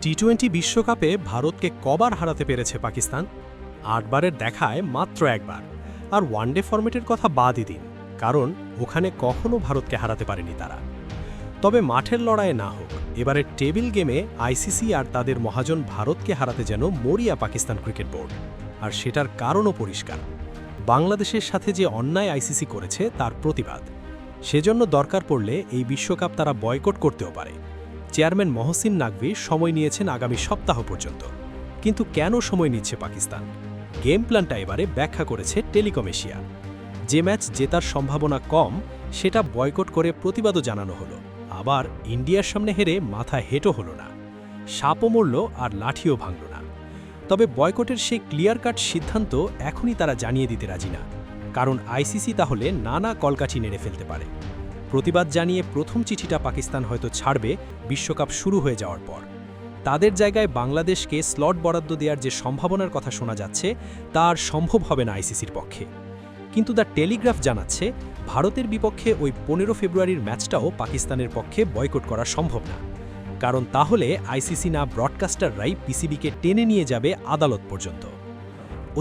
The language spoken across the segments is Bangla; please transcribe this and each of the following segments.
টি-20 বিশ্বকাপে ভারতকে কবার হারাতে পেরেছে পাকিস্তান? ৮ বারের দেখায় মাত্র একবার। আর ওয়ানডে ফরম্যাটের কথা বাদই দিন, কারণ ওখানে কখনো ভারতকে হারাতে পারেনি তারা। তবে মাঠের লড়াইয়ে না হোক, এবারের টেবিল গেমে আইসিসি আর তাদের মহাজন ভারতকে হারাতে যেন মরিয়া পাকিস্তান ক্রিকেট বোর্ড। আর সেটার কারণও পরিষ্কার, বাংলাদেশের সাথে যে অন্যায় আইসিসি করেছে তার প্রতিবাদ। সেজন্য দরকার পড়লে এই বিশ্বকাপ তারা বয়কট করতেও পারে। চেয়ারম্যান মহসিন নাকভি সময় নিয়েছেন আগামী সপ্তাহ পর্যন্ত। কিন্তু কেন সময় নিচ্ছে পাকিস্তান? গেম প্ল্যানটা এবারে ব্যাখ্যা করেছে টেলিকম এশিয়া। যে ম্যাচ জেতার সম্ভাবনা কম সেটা বয়কট করে প্রতিবাদও জানানো হলো। আবার ইন্ডিয়ার সামনে হেরে মাথা হেঁটো হলো না, সাপও মরল আর লাঠিও ভাঙল না। তবে বয়কটের সেই ক্লিয়ার কাট সিদ্ধান্ত এখনই তারা জানিয়ে দিতে রাজি না, কারণ আইসিসি তাহলে নানা কলকাঠি নেড়ে ফেলতে পারে। প্রতিবাদ জানিয়ে প্রথম চিঠিটা পাকিস্তান হয়তো ছাড়বে বিশ্বকাপ শুরু হয়ে যাওয়ার পর। তাদের জায়গায় বাংলাদেশকে স্লট বরাদ্দ দেওয়ার যে সম্ভাবনার কথা শোনা যাচ্ছে তা আর সম্ভব হবে না আইসিসির পক্ষে। কিন্তু দ্য টেলিগ্রাফ জানাচ্ছে, ভারতের বিপক্ষে ওই 15 ফেব্রুয়ারির ম্যাচটাও পাকিস্তানের পক্ষে বয়কট করা সম্ভব না, কারণ তাহলে আইসিসি না ব্রডকাস্টাররাই পিসিবিকে টেনে নিয়ে যাবে আদালত পর্যন্ত।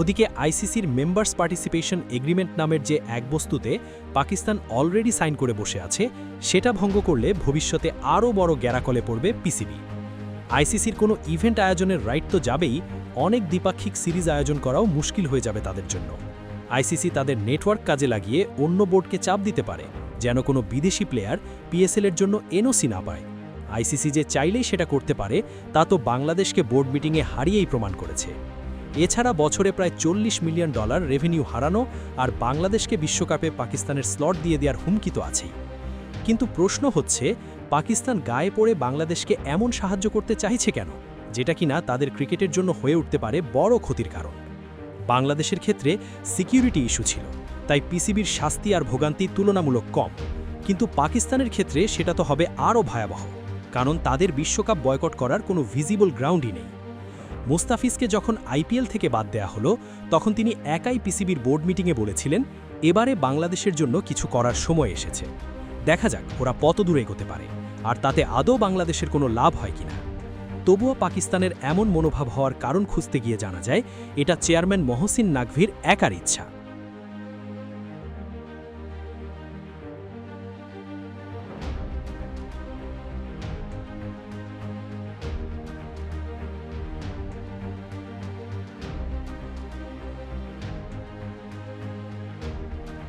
ওদিকে আইসিসির মেম্বার্স পার্টিসিপেশন এগ্রিমেন্ট নামের যে এক বস্তুতে পাকিস্তান অলরেডি সাইন করে বসে আছে, সেটা ভঙ্গ করলে ভবিষ্যতে আরও বড় গ্যারাকলে পড়বে পিসিবি। আইসিসির কোনো ইভেন্ট আয়োজনের রাইট তো যাবেই, অনেক দ্বিপাক্ষিক সিরিজ আয়োজন করাও মুশকিল হয়ে যাবে তাদের জন্য। আইসিসি তাদের নেটওয়ার্ক কাজে লাগিয়ে অন্য বোর্ডকে চাপ দিতে পারে যেন কোনো বিদেশি প্লেয়ার পিএসএলের জন্য এনওসি না পায়। আইসিসি যে চাইলেই সেটা করতে পারে তা তো বাংলাদেশকে বোর্ড মিটিংয়ে হারিয়েই প্রমাণ করেছে। এছাড়া বছরে প্রায় $40 মিলিয়ন রেভিনিউ হারানো আর বাংলাদেশকে বিশ্বকাপে পাকিস্তানের স্লট দিয়ে দেওয়ার হুমকি তো আছেই। কিন্তু প্রশ্ন হচ্ছে, পাকিস্তান গায়ে পড়ে বাংলাদেশকে এমন সাহায্য করতে চাইছে কেন, যেটা কিনা তাদের ক্রিকেটের জন্য হয়ে উঠতে পারে বড় ক্ষতির কারণ? বাংলাদেশের ক্ষেত্রে সিকিউরিটি ইস্যু ছিল, তাই পিসিবির শাস্তি আর ভোগান্তি তুলনামূলক কম। কিন্তু পাকিস্তানের ক্ষেত্রে সেটা তো হবে আরও ভয়াবহ, কারণ তাদের বিশ্বকাপ বয়কট করার কোনো ভিজিবল গ্রাউন্ডই নেই। মুস্তাফিজকে যখন আইপিএল থেকে বাদ দেয়া হলো, তখন তিনি একাই পিসিবির বোর্ড মিটিংয়ে বলেছিলেন, এবারে বাংলাদেশের জন্য কিছু করার সময় এসেছে। দেখা যাক ওরা কত দূর এগোতে পারে, আর তাতে আদৌ বাংলাদেশের কোনো লাভ হয় কিনা। তবুও পাকিস্তানের এমন মনোভাব হওয়ার কারণ খুঁজতে গিয়ে জানা যায়, এটা চেয়ারম্যান মহসিন নাকভির একার ইচ্ছা।